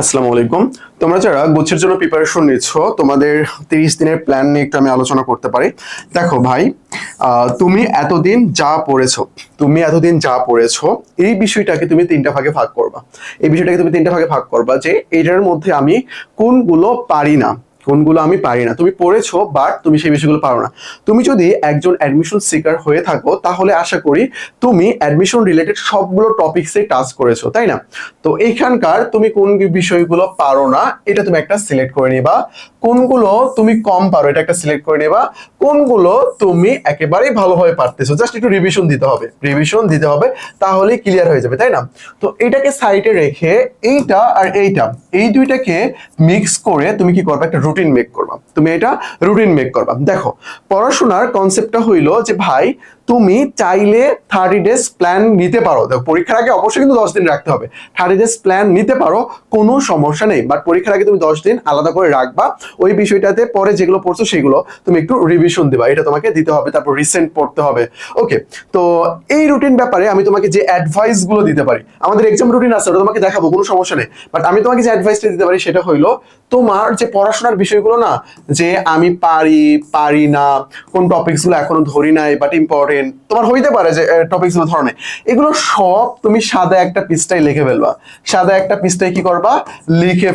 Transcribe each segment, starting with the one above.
আসসালামু আলাইকুম। তোমরা যারা গুচ্ছের জন্য প্রিপারেশন নিচ্ছ, তোমাদের 30 দিনের প্ল্যান নিয়ে একটু আমি আলোচনা করতে পারি। দেখো ভাই, তুমি এতদিন যা পড়েছো এই বিষয়টাকে তুমি তিনটা ভাগে ভাগ করবা। যে এটার মধ্যে আমি কোনগুলো পারি না, তুমি পড়েছো বাট তুমি সেই বিষয়গুলো পারো না। তুমি যদি একজন অ্যাডমিশন সিকার হয়ে থাকো তাহলে আশা করি তুমি অ্যাডমিশন রিলেটেড সবগুলো টপিকসে টাচ করেছো, তাই না? তো এইখানকার তুমি কোন বিষয়গুলো পারো না এটা তুমি একটা সিলেক্ট করে নিবা, কোনগুলো তুমি কম পারো এটা একটা সিলেক্ট করে নিবা, কোনগুলো তুমি একেবারেই ভালোভাবে পারতেছো, জাস্ট একটু রিভিশন দিতে হবে, তাহলেই ক্লিয়ার হয়ে যাবে, তাই না? তো এটাকে সাইডে রেখে এইটা আর এইটা, এই দুইটাকে মিক্স করে তুমি কি করবে, একটা রুটিন মেক করবা। দেখো, পড়াশোনার কনসেপ্টটা হইলো যে ভাই, তুমি চাইলে 30 ডেজ প্ল্যান নিতে পারো। দেখো, পরীক্ষার আগে অবশ্যই কিন্তু 10 দিন রাখতে হবে। 30 ডেজ প্ল্যান নিতে পারো, কোনো সমস্যা নেই, বাট পরীক্ষার আগে তুমি 10 দিন আলাদা করে রাখবা। ওই বিষয়টাতে পরে যেগুলো পড়ছো সেগুলো তুমি একটু রিভিশন দিবা, এটা তোমাকে দিতে হবে, তারপর রিসেন্ট পড়তে হবে। ওকে, তো এই রুটিন ব্যাপারে আমি তোমাকে যে অ্যাডভাইস গুলো দিতে পারি, আমাদের এক্সাম রুটিন আছে, ওটা তোমাকে দেখাবো, কোনো সমস্যা নেই, বাট আমি তোমাকে যে অ্যাডভাইসটা দিতে পারি সেটা হইলো, তোমার যে পড়াশোনার বিষয়গুলো না, যে আমি পারি না, কোন টপিকস গুলো এখনো ধরি নাই বাট ইম্পর্টেন্ট, তোমার হইতে পারে যে টপিকস গুলো ধরনের, এগুলো সব তুমি সাদা একটা পৃষ্ঠায় লিখে ফেলবা। কি করবা, লিখে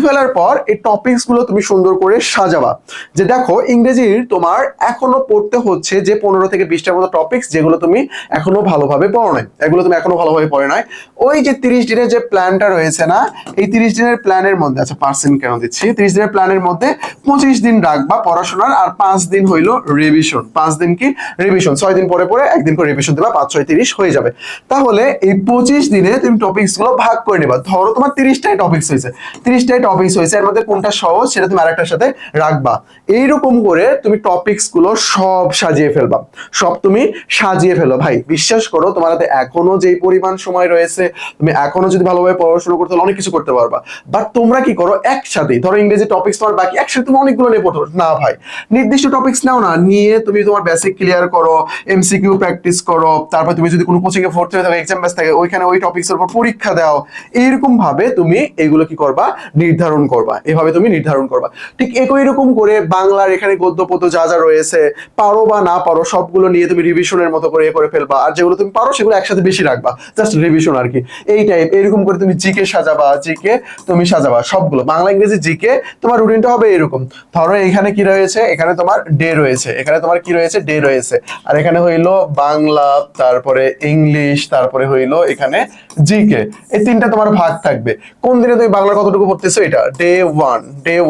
ফেলার পর এই টপিকস গুলো তুমি সুন্দর করে সাজাবা। যে দেখো, ইংরেজির তোমার এখনো পড়তে হচ্ছে যে 15 থেকে 20টার মতো টপিকস, যেগুলো তুমি এখনো ভালোভাবে পড়ো নাই। ওই যে 30 দিনের যে প্ল্যানটা রয়েছে না, এই 30 দিনের প্ল্যানের মধ্যে, আচ্ছা পার্সেন্ট কেন দিচ্ছি, 30 দিনের প্ল্যানের মধ্যে 25 দিন রাখবা পড়াশোনার, আর 5 দিন হইলো রিভিশন। 5 দিন কি রিভিশন, 6 দিন পরে একদিন করে রিভিশন দেবা, 5 6 30 হয়ে যাবে। তাহলে এই 25 দিনে তুমি টপিকস গুলো ভাগ করে নেবা। ধরো তোমার 30টাই টপিকস হয়েছে, এর মধ্যে কোনটা সহজ সেটা তুমি আরেকটার সাথে রাখবা। এইরকম করে তুমি টপিকস গুলো সব সাজিয়ে ফেলো। ভাই বিশ্বাস করো, তোমার হাতে এখনো যেই পরিমাণ সময় রয়েছে, তুমি এখনো যদি ভালোভাবে পড়াশোনা করতে অনেক কিছু করতে পারবা। বাট তোমরা কি করো, একসাথে ধরো ইংরেজি টপিকস তোমার বাকি, একসাথে তুমি অনেকগুলো নিয়ে পড়তে না ভাই, নির্দিষ্ট টপিকস নাও না, নিয়ে তুমি তোমার বেসিক ক্লিয়ার করো, এমসিকিউ প্র্যাকটিস করো, তারপর তুমি যদি কোনো কোচিং এ ভর্তি হয়ে থাকো, এক্সাম ব্যাচ থাকে, ওইখানে ওই টপিকস এর উপর পরীক্ষা দাও। এইরকম ভাবে তুমি এগুলো কি করবা, নির্ধারণ করবা। ঠিক একই রকম করে বাংলার এখানে গদ্য পদ্য যা যা রয়েছে, পারো বা না পারো সবগুলো নিয়ে তুমি রিভিশনের মতো করে করে ফেলবা, আর যেগুলো তুমি পারো সেগুলো একসাথে বেশি রাখবা, জাস্ট রিভিশন আর কি। এই টাইপ এরকম করে তুমি জিকে সাজাবা সবগুলো, বাংলা ইংরেজি জিকে তোমার রুটিনটা হবে এরকম। ধরো এখানে কি রয়েছে, এখানে তোমার ডে রয়েছে, আর এখানে হইলো বাংলা, তারপরে ইংলিশ, তারপরে হইলো এখানে জিকে। এই তিনটা তোমার ভাগ থাকবে। কোন দিনে তুমি বাংলা কতটুকু পড়তেছো, এটা ডে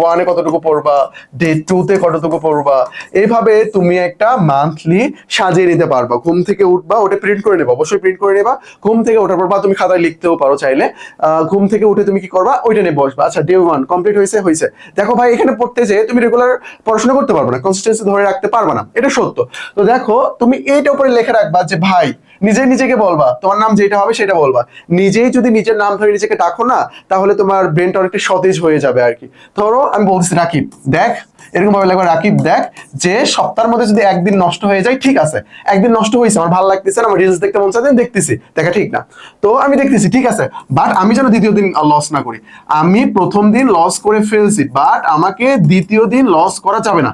1 এ কতটুকু পড়বা, ডে 2 তে কতটুকু পড়বা। এইভাবে তুমি একটা মান্থলি সাজিয়ে নিতে পারবা। ঘুম থেকে উঠবা, ওটা প্রিন্ট করে নেবা, অবশ্যই প্রিন্ট করে নেবা। ঘুম থেকে ওঠার পর বা তুমি খাতায় লিখতেও পারো চাইলে। ঘুম থেকে উঠে তুমি কি করবা, ওইটা নিয়ে বসবা। আচ্ছা, ডে 1 কমপ্লিট হয়েছে। দেখো ভাই, এখানে পড়তে যেয়ে তুমি রেগুলার পড়াশোনা করতে পারবে না, কনসিস্টেন্সি ধরে রাখতে পারবে না, এটা সত্য। তো দেখো, তুমি এইটা উপরে লেখা রাখবা যে ভাই, নিজেকে বলবা, তোমার নাম যেটা হবে সেটা বলবা। নিজেই যদি নিজের নাম ধরে নিজেকে ডাকো না, তাহলে তোমার ব্রেনটা অনেকটা সতেজ হয়ে যাবে আর কি। ধরো আমি বলছি রাকিব দেখ, এরকম ভাবে লাগবে, রাকিব দেখ, যে সপ্তাহের মধ্যে যদি একদিন নষ্ট হয়ে যায়, ঠিক আছে, একদিন নষ্ট হয়েছে, আমার ভালো লাগতেছে না, আমার রিলস দেখতে মন চাইছে, দেখতেছি, দেখা ঠিক না, তো আমি দেখতেছি, ঠিক আছে, বাট আমি যেন দ্বিতীয় দিন লস না করি। আমি প্রথম দিন লস করে ফেলছি, বাট আমাকে দ্বিতীয় দিন লস করা যাবে না,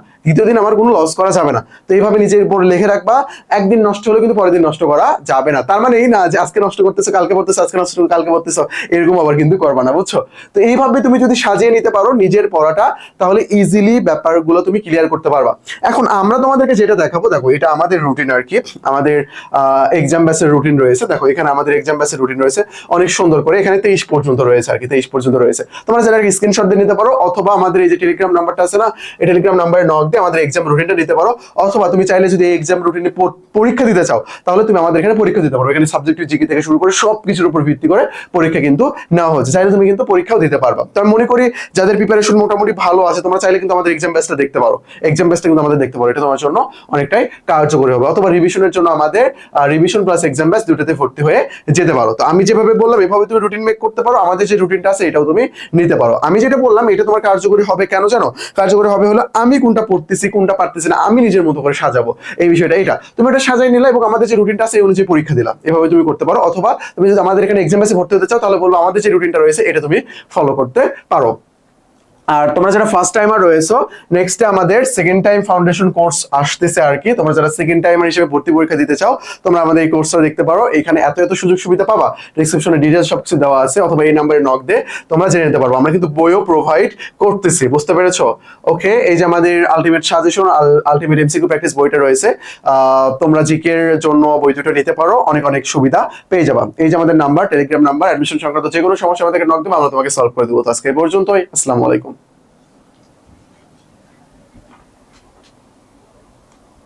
আমার কোনো লস করা যাবে না। তো এইভাবে নিজের উপর লিখে রাখবা। একদিন নষ্ট হলে কিন্তু পরের দিন নষ্ট করা যাবে না। তার মানে এই না যে আজকে নষ্ট করতেছো কালকে পড়তেছো, এরকম আবার কিন্তু করবা না, বুঝছো? তো এইভাবে তুমি যদি সাজিয়ে নিতে পারো নিজের পড়াটা, তাহলে ইজিলি ব্যাপারগুলো তুমি ক্লিয়ার করতে পারবা। এখন আমরা তোমাদেরকে যেটা দেখাবো, দেখো এটা আমাদের রুটিন আর কি, আমাদের এক্সাম ব্যাচের রুটিন রয়েছে। দেখো এখানে আমাদের এক্সাম ব্যাচের রুটিন রয়েছে অনেক সুন্দর করে, এখানে 23 পর্যন্ত রয়েছে আর কি, 23 পর্যন্ত রয়েছে। তোমরা যারা স্ক্রিনশট দিয়ে নিতে পারো, অথবা আমাদের এই যে টেলিগ্রাম নাম্বারটা আছে না, এই টেলিগ্রাম নাম্বারে নক দিয়ে আমাদের এক্সাম রুটিনটা নিতে পারো। অথবা তুমি চাইলে যদি এক্সাম রুটিনে পরীক্ষা দিতে চাও, তাহলে তুমি আমাদের এখানে পরীক্ষা দিতে পারো। এখানে সাবজেক্টিভ জিকে থেকে শুরু করে সব কিছুর উপর ভিত্তি করে পরীক্ষা কিন্তু নেওয়া হচ্ছে, চাইলে তুমি কিন্তু পরীক্ষাও দিতে পারবা। তো আমি মনে করি যাদের প্রিপারেশন মোটামুটি ভালো আছে, তোমরা চাইলে কিন্তু আমাদের এক্সাম ব্যাচটা দেখতে পারো, এটা তোমার জন্য অনেকটাই কার্যকরী হবে। অথবা রিভিশনের জন্য আমাদের রিভিশন প্লাস এক্সাম ব্যাচ দুটোতে ভর্তি হয়ে যেতে পারো। তো আমি যেভাবে বললাম এভাবে তুমি রুটিন মেক করতে পারো, আমাদের যে রুটিনটা আছে এটাও তুমি নিতে পারো। আমি যেটা বললাম এটা তোমার কার্যকরী হবে, কেন জানো? কার্যকরী হবে হলো, আমি কোনটা পড়তে পড়তেছি, কোনটা পারতেছি না, আমি নিজের মতো করে সাজাবো, এই বিষয়টা এটা তুমি এটা সাজাই নিলা এবং আমাদের যে রুটিনটা আছে এই অনুযায়ী পরীক্ষা দিলা, এভাবে তুমি করতে পারো। অথবা তুমি যদি আমাদের এখানে এক্সাম বেসে ভর্তি হতে চাও তাহলে বলবো আমাদের যে রুটিনটা রয়েছে এটা তুমি ফলো করতে পারো। আর তোমরা যারা ফার্স্ট টাইমার রয়েছো, নেক্সট আমাদের সেকেন্ড টাইম ফাউন্ডেশন কোর্স আসতেছে আর কি। তোমরা যারা সেকেন্ড টাইমার হিসেবে ভর্তি পরীক্ষা দিতে চাও তোমরা আমাদের এই কোর্সটা দেখতে পারো, এখানে এত এত সুযোগ সুবিধা পাবা, ডিসক্রিপশনে ডিটেইলস সবকিছু দেওয়া আছে, অথবা এই নাম্বারে নক দিয়ে তোমরা জেনে নিতে পারবো। আমরা কিন্তু বইও প্রোভাইড করতেছি, বুঝতে পেরেছো? ওকে, এই যে আমাদের ultimate suggestion, ultimate MCQ practice বইটা রয়েছে, তোমরা জিকের জন্য বই দুটো নিতে পারো, অনেক অনেক সুবিধা পেয়ে যাবা। এই যে আমাদের নাম্বার, টেলিগ্রাম নাম্বার, অ্যাডমিশন সংক্রান্ত যে কোনো সমস্যা আমাদেরকে নক দেবে, আমরা তোমাকে সলভ করে দেবো। তো আজকে এই পর্যন্তই, আসসালামু আলাইকুম।